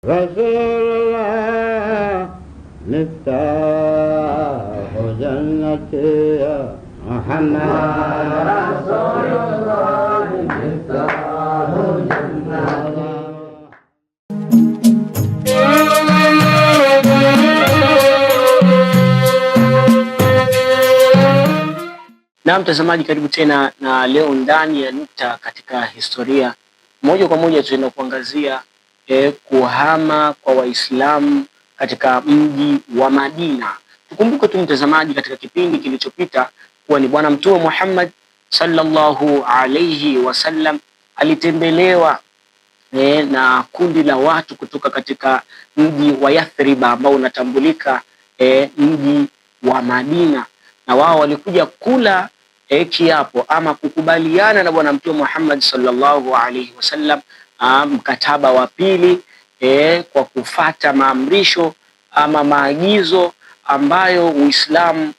Rasulullah miftahu jannati Muhammad Rasulullah miftahu jannati. Na mtazamaji, karibu tena, na leo ndani ya Nukta katika historia, moja kwa moja tunaenda kuangazia kuhama kwa Waislamu katika mji wa Madina. Tukumbuke tu mtazamaji, katika kipindi kilichopita kuwa ni Bwana Mtume Muhammad sallallahu alayhi wasallam alitembelewa na kundi la watu kutoka katika mji wa Yathrib ambao unatambulika mji wa Madina, na wao walikuja kula kiapo ama kukubaliana na Bwana Mtume Muhammad sallallahu alaihi wasallam mkataba wa pili kwa kufata maamrisho ama maagizo ambayo Uislamu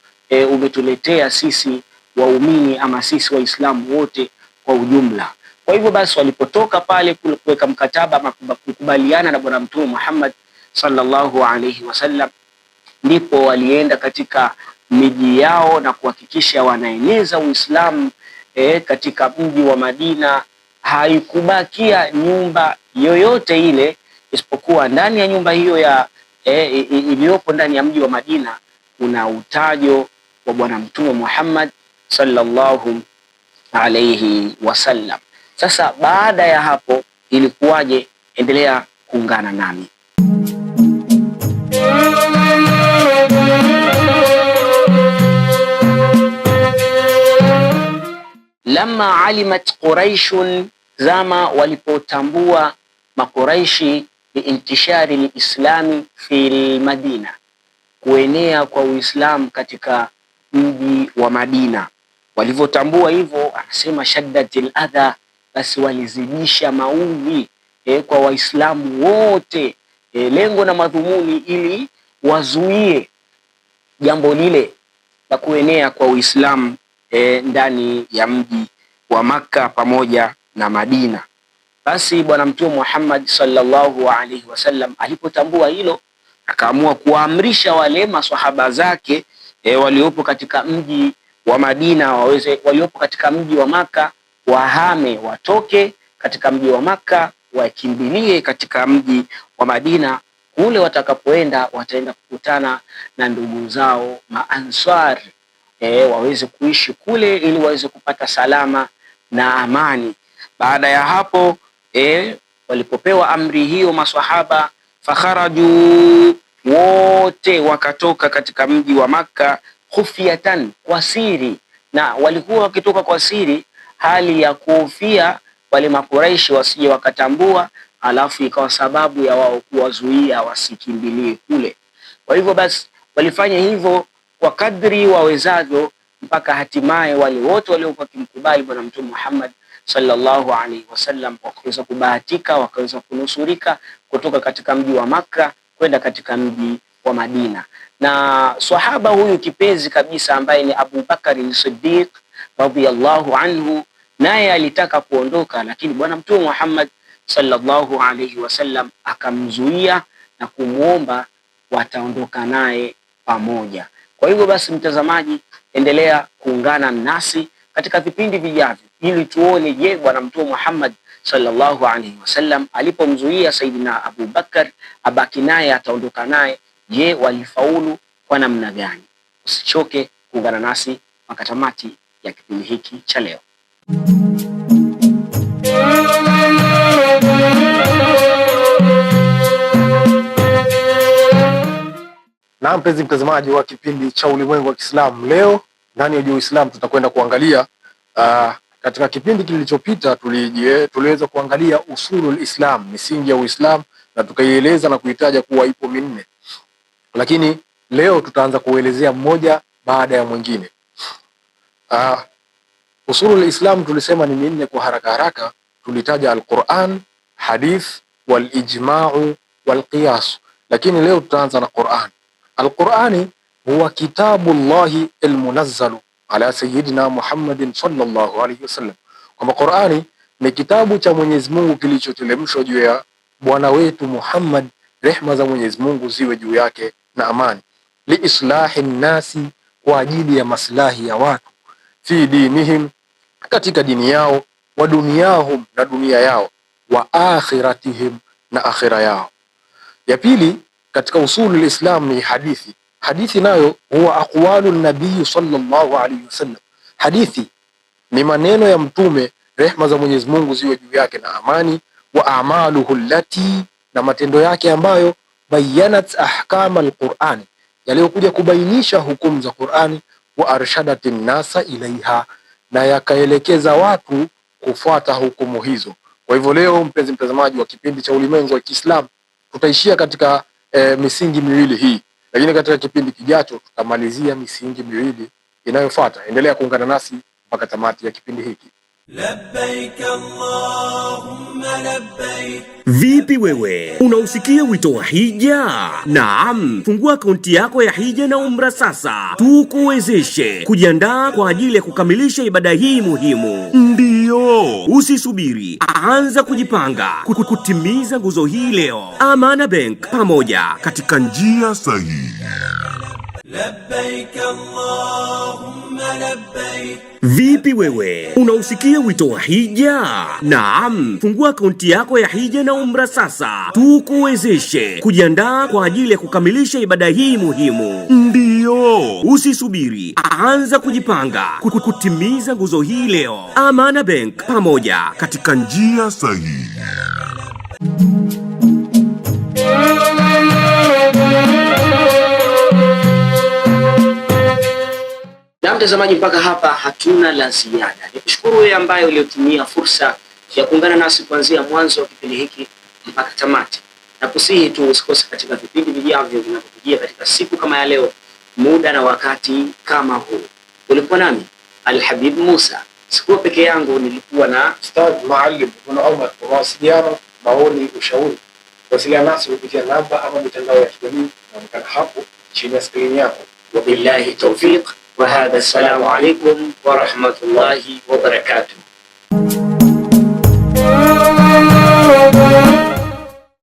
umetuletea sisi waumini ama sisi Waislamu wote kwa ujumla. Kwa hivyo basi, walipotoka pale kuweka mkataba ama kukubaliana na Bwana Mtume Muhammad sallallahu alaihi wasallam, ndipo walienda katika miji yao na kuhakikisha wanaeneza Uislamu katika mji wa Madina. Haikubakia nyumba yoyote ile isipokuwa ndani ya nyumba hiyo ya iliyopo ndani ya mji wa Madina kuna utajo wa Bwana Mtume Muhammad sallallahu alayhi wasallam. Sasa baada ya hapo ilikuwaje? Endelea kuungana nami. Lama alimat Quraishun, zama walipotambua Makuraishi biintishari lislami fi Madina, kuenea kwa Uislamu katika mji wa Madina. Walivyotambua hivyo, anasema shaddatil adha, basi walizidisha maudhi kwa Waislamu wote, lengo na madhumuni ili wazuie jambo lile la kuenea kwa Uislamu ndani ya mji wa Makka pamoja na Madina. Basi Bwana Mtume Muhammad sallallahu alaihi wasallam alipotambua hilo, akaamua kuamrisha wale maswahaba zake waliopo katika mji wa Madina waliopo katika mji wa Makka wahame, watoke katika mji wa Makka wakimbilie katika mji wa Madina. Kule watakapoenda wataenda kukutana na ndugu zao Maanswar, waweze kuishi kule ili waweze kupata salama na amani. Baada ya hapo walipopewa amri hiyo maswahaba, fakharaju, wote wakatoka katika mji wa Makka khufiyatan, kwa siri, na walikuwa wakitoka kwa siri hali ya kuhofia wale Makuraishi wasije wakatambua, alafu ikawa sababu ya wao kuwazuia wasikimbilie kule. Kwa hivyo basi walifanya hivyo kwa kadri wawezavyo, mpaka hatimaye wale wote waliokuwa kimkubali Bwana Mtume Muhammad sallallahu alaihi wasallam wakaweza kubahatika, wakaweza kunusurika kutoka katika mji wa Makka kwenda katika mji wa Madina. Na swahaba huyu kipenzi kabisa ambaye ni Abu Bakari as-Siddiq radhiyallahu anhu, naye alitaka kuondoka, lakini Bwana Mtume Muhammad sallallahu alaihi wasallam akamzuia na kumwomba wataondoka naye pamoja. Kwa hivyo basi, mtazamaji, endelea kuungana nasi katika vipindi vijavyo ili tuone, je, Bwana Mtume Muhammad sallallahu alaihi wasallam alipomzuia Saidina Abu Bakar abaki naye ataondoka naye, je, walifaulu kwa namna gani? Usichoke kuungana nasi mpaka tamati ya kipindi hiki cha leo. Na mpenzi mtazamaji wa kipindi cha Ulimwengu wa Kiislamu, leo ndani ya Uislamu tutakwenda kuangalia katika kipindi kilichopita tuliweza kuangalia usulul Islam, misingi ya Uislamu, na tukaieleza na kuitaja kuwa ipo minne, lakini leo tutaanza kuelezea mmoja baada ya mwingine. Usulul Islam tulisema ni minne kwa haraka haraka. Tulitaja al-Quran, hadith, wal ijma'u wal qiyas, lakini leo tutaanza na Quran. Al-Qurani huwa kitabu Allahi al-munazzalu ala sayyidina Muhammadin sallallahu alayhi wasallam, kwamba Qurani ni kitabu cha Mwenyezi Mungu kilichoteremshwa juu ya bwana wetu Muhammad rehma za Mwenyezi Mungu ziwe juu yake na amani, liislahi nnasi, kwa ajili ya maslahi ya watu, fi dinihim, katika dini yao, wa duniyahum, na dunia yao, wa akhiratihim, na akhira yao. Ya pili katika usulul Islam ni hadithi. Hadithi nayo huwa aqwalu nabii sallallahu alayhi wasallam. Hadithi ni maneno ya Mtume, rehma za Mwenyezi Mungu ziwe juu yake na amani, wa a'maluhu allati, na matendo yake ambayo, bayanat ahkama alqur'ani, yaliyokuja kubainisha hukumu za Qur'ani, wa arshadatin nasa ilaiha, na yakaelekeza watu kufuata hukumu hizo. Kwa hivyo leo, mpenzi mtazamaji wa kipindi cha Ulimwengu wa Kiislamu, tutaishia katika misingi miwili hii, lakini katika kipindi kijacho tutamalizia misingi miwili inayofuata. Endelea kuungana nasi mpaka tamati ya kipindi hiki. Labbaik Allahumma labbaik. Vipi wewe, unausikia wito wa hija? Naam, fungua akaunti yako ya hija na umra sasa, tukuwezeshe kujiandaa kwa ajili ya kukamilisha ibada hii muhimu. Ndiyo, usisubiri, anza kujipanga kutimiza nguzo hii leo. Amana Bank, pamoja katika njia sahihi. Labbaik Allahumma labbaik. Vipi wewe, unausikia wito wa hija? Naam, fungua akaunti yako ya hija na umra sasa, tukuwezeshe kujiandaa kwa ajili ya kukamilisha ibada hii muhimu. Ndiyo, usisubiri, anza kujipanga kutimiza nguzo hii leo. Amana Bank, pamoja katika njia sahihi. Na mtazamaji, mpaka hapa hatuna la ziada. Nikushukuru wewe ambaye uliotumia fursa ya kuungana nasi kuanzia mwanzo wa kipindi hiki mpaka tamati, na kusihi tu usikose katika vipindi vijavyo vinavyokujia katika siku kama ya leo, muda na wakati kama huu. Ulikuwa nami Alhabib Musa, sikuwa peke yangu, nilikuwa na Ustadh Maalim Ibn Omar. Kwa mawasiliano, maoni, ushauri, wasiliana nasi kupitia namba ama mitandao ya kijamii inaonekana hapo chini ya skrini yako. Wabillahi tawfiq wa hadha, assalamu alaikum wa rahmatullahi wa barakatuh.